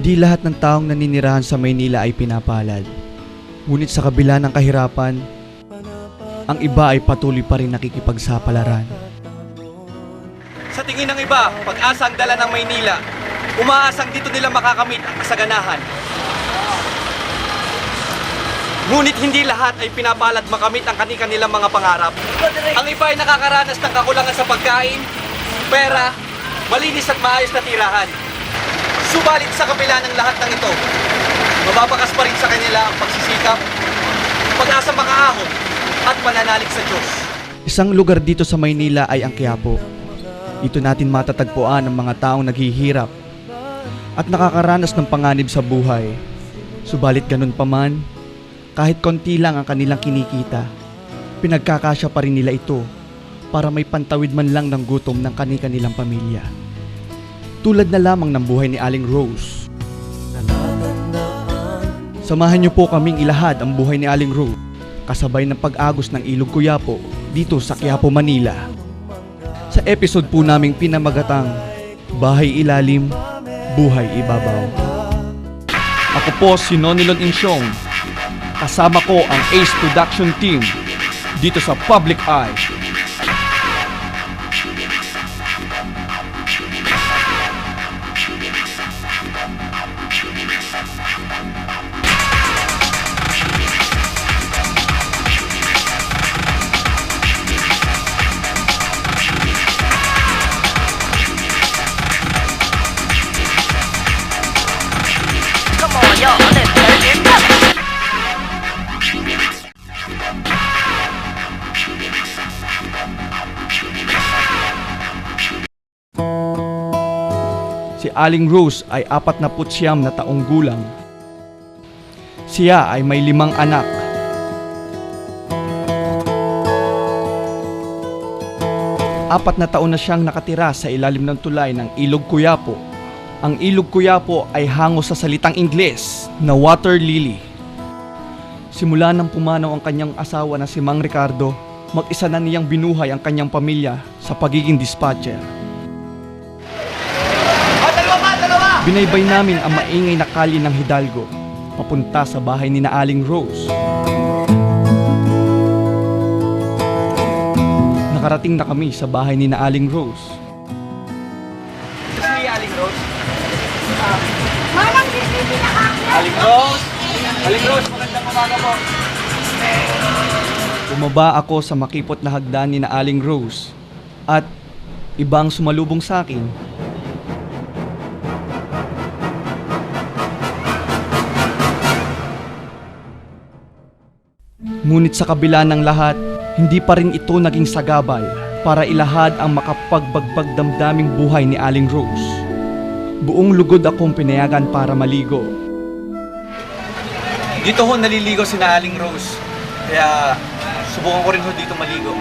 Hindi lahat ng taong naninirahan sa Maynila ay pinapalad. Ngunit sa kabila ng kahirapan, ang iba ay patuloy pa rin nakikipagsapalaran. Sa tingin ng iba, pag-asa ang dala ng Maynila. Umaasang dito nila makakamit ang kasaganahan. Ngunit hindi lahat ay pinapalad makamit ang kanilang mga pangarap. Ang iba ay nakakaranas ng kakulangan sa pagkain, pera, malinis at maayos na tirahan. Subalit sa kabila ng lahat ng ito, mababakas pa rin sa kanila ang pagsisikap, pag-asa makaahon at pananalig sa Diyos. Isang lugar dito sa Maynila ay ang Quiapo. Dito natin matatagpuan ang mga taong naghihirap at nakakaranas ng panganib sa buhay. Subalit ganun pa man, kahit konti lang ang kanilang kinikita, pinagkakasya pa rin nila ito para may pantawid man lang ng gutom ng kanilang pamilya. Tulad na lamang ng buhay ni Aling Rose. Samahan niyo po kaming ilahad ang buhay ni Aling Rose kasabay ng pag-agos ng Ilog Quiapo dito sa Quiapo, Manila. Sa episode po naming pinamagatang Bahay Ilalim, Buhay Ibabaw. Ako po si Nonilon Insyong. Kasama ko ang Ace Production Team dito sa Public Eye. Si Aling Rose ay 49 na taong gulang. Siya ay may 5 anak. Apat na taon na siyang nakatira sa ilalim ng tulay ng Ilog Quiapo. Ang Ilog Quiapo ay hango sa salitang Ingles na water lily. Simula nang pumanaw ang kanyang asawa na si Mang Ricardo, mag-isa na niyang binuhay ang kanyang pamilya sa pagiging dispatcher. Binaybay namin ang maingay na kalye ng Hidalgo papunta sa bahay ni Aling Rose. Nakarating na kami sa bahay ni Aling Rose. Si Aling Rose? Walang bibili na kami. Aling Rose! Aling Rose, magandang umaga po. Bumaba ako sa makipot na hagdan ni Aling Rose at ibang sumalubong sa akin. Ngunit sa kabila ng lahat, hindi pa rin ito naging sagabal para ilahad ang makapagbagbag damdaming buhay ni Aling Rose. Buong lugod akong pinayagan para maligo. Dito ho naliligo si Aling Rose. Kaya subukan ko rin ho dito maligo.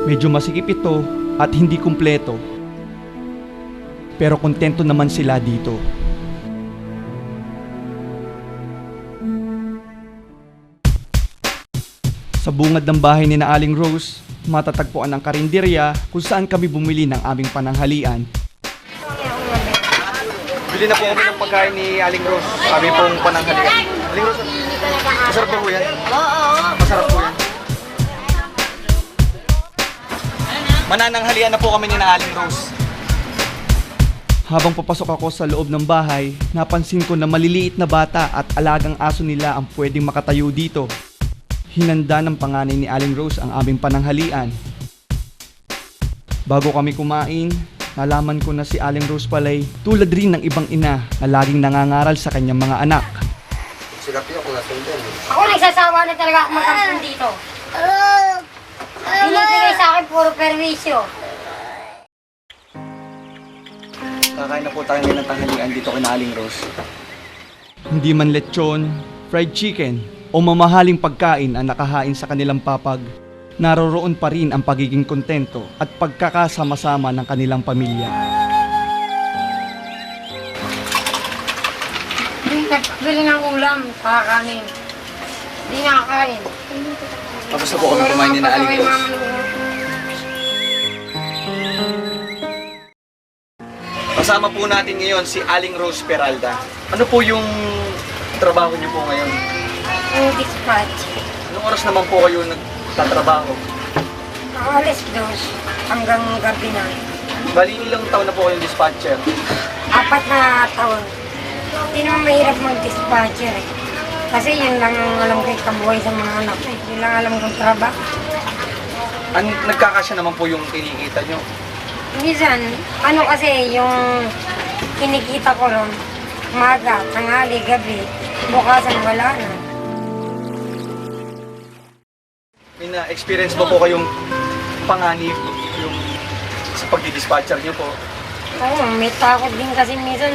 Medyo masikip ito at hindi kumpleto. Pero kontento naman sila dito. Sa bungad ng bahay ni Aling Rose, matatagpuan ang karinderya kung saan kami bumili ng aming pananghalian. Bili na po kami ng pagkain ni Aling Rose. Kami pong pananghalian. Aling Rose, masarap ba po yan? Oo. Masarap po yan. Manananghalian na po kami ni Aling Rose. Habang papasok ako sa loob ng bahay, napansin ko na maliliit na bata at alagang aso nila ang pwedeng makatayo dito. Hinanda ng panganay ni Aling Rose ang aming pananghalian. Bago kami kumain, nalaman ko na si Aling Rose pala'y tulad rin ng ibang ina na laging nangangaral sa kanyang mga anak. Sila piyo kung nasa din. Ako nagsasawa na talaga ako magkampun dito. Binibigay sa akin puro perwisyo. Kakain na po tayo ngayon ng tanghalian dito kay Aling Rose. Hindi man lechon, fried chicken, o mamahaling pagkain ang nakahain sa kanilang papag, naroroon pa rin ang pagiging kontento at pagkakasama-sama ng kanilang pamilya. Bili ng ulam, kakanin. Hindi nakakain. Tapos na po kami kumain ni Aling Rose. Kasama po natin ngayon si Aling Rose Peralta. Ano po yung trabaho niyo po ngayon? Yung dispatch. Anong oras naman po kayo nagtatrabaho? Alas 2 hanggang gabi na. Bali, ilang taon na po kayong dispatcher? 4 na taon. Hindi naman mahirap mag-dispatcher eh. Kasi yun lang ang alam ko kabuhay sa mga anak eh. Yun lang alam kong trabaho. Nagkakasya naman po yung kinikita nyo. Minsan, ano kasi yung kinikita ko ron, umaga, tanghali, gabi, bukasan wala na. May na-experience ba po kayong panganib yung sa pagdi-dispatcher nyo po? Oo, may takot din kasi minsan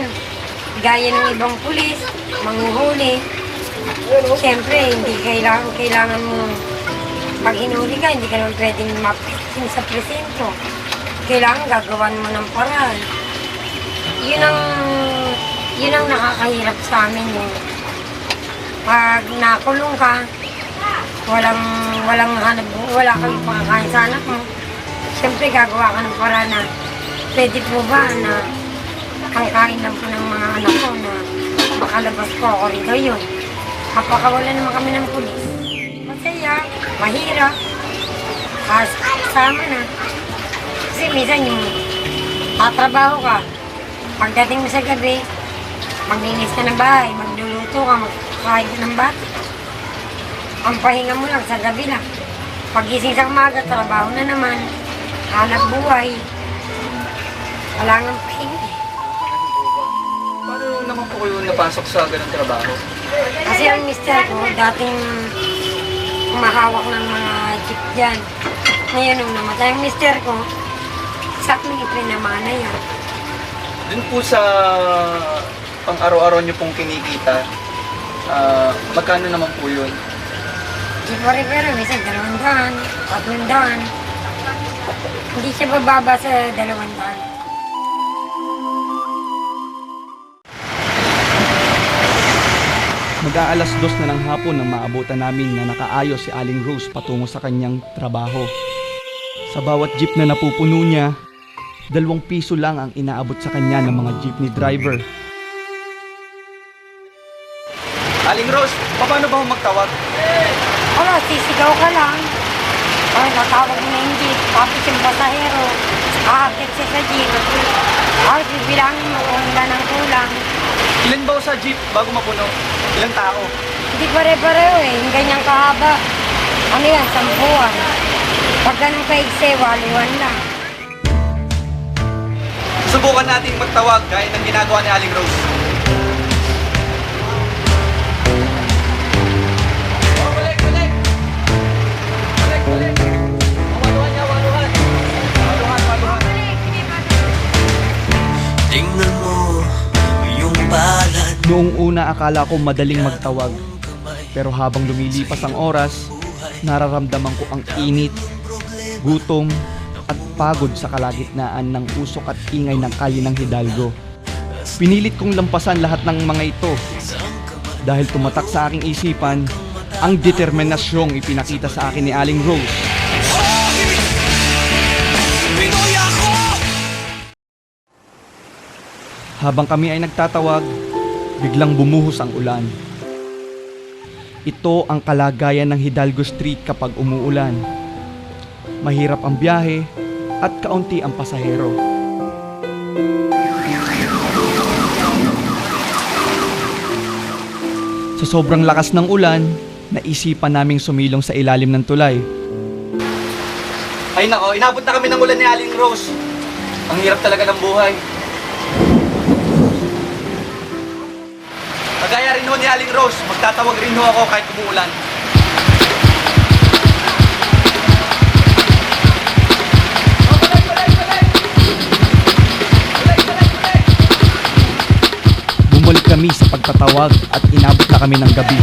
gaya ng ibang pulis, manghuhuli. Siyempre, hindi kailangan mo pag hinuli ka, hindi ka naman pwedeng mapitin sa presinto. Kailangan gagawan mo ng paraan. Yun ang nakakahirap sa amin yung pag nakulong ka, wala kang pakakain sa anak mo. Siyempre, gagawa ka ng paraan na pwede po ba na ang kain lang po ng mga anak ko na makalabas po ako rin yun. Mapakawala naman kami ng pulis. Masaya, mahirap, kasama na. Kasi minsan yung tatrabaho ka, pagdating mo sa gabi, maglinis ka ng bahay, magluluto ka, magkakain ka ng bata. Ang pahinga mo lang sa gabi lang. Pagising sa umaga, trabaho na naman, hanap buhay. Wala nang pahinga. Paano naman po kayo napasok sa ganang trabaho? Kasi ang mister ko, dating kumahawak ng mga jeep dyan. Ngayon, nung namatay ang mister ko, saktong ipinamana yan. Dun po sa pang-araw-araw nyo pong kinikita, magkano naman po yun? Di pa rin pero, minsan 200, 300. Hindi siya bababa sa 200. Mag-aalas 2 na ng hapon nang maabutan namin na nakaayos si Aling Rose patungo sa kanyang trabaho. Sa bawat jeep na napupuno niya, 2 piso lang ang inaabot sa kanya ng mga jeepney driver. Aling Rose, paano ba magtawag? Wala, sisigaw ka lang. Ay, natawag mo na yung jeep. Tapos yung pasahero, aakit siya sa jeep. Ay, bibilangin mo kung ilan ang kulang. Ilan ba sa jeep bago mapuno? Ilang tao? Hindi pare-pareho eh. Yung ganyang kahaba. Ano yan, 10. Pag ganun kaigse, 8 lang. Subukan natin magtawag gaya ng ginagawa ni Aling Rose. Balik! Balik! Waluhan niya, waluhan! Waluhan! Tingnan mo yung palad. Noong una akala ko madaling magtawag, pero habang lumilipas ang oras, nararamdaman ko ang init, gutom, at pagod sa kalagitnaan ng usok at ingay ng kalye ng Hidalgo. Pinilit kong lampasan lahat ng mga ito dahil tumatak sa aking isipan ang determinasyong ipinakita sa akin ni Aling Rose. Pinoy ako! Habang kami ay nagtatawag, biglang bumuhos ang ulan. Ito ang kalagayan ng Hidalgo Street kapag umuulan. Mahirap ang biyahe at kaunti ang pasahero. Sa sobrang lakas ng ulan, naisipan naming sumilong sa ilalim ng tulay. Ay nako, inabot na kami ng ulan ni Aling Rose. Ang hirap talaga ng buhay. Kagaya rin ho ni Aling Rose, magtatawag rin ho ako kahit umuulan. Bumalik kami sa pagtatawag at inabot na kami ng gabi.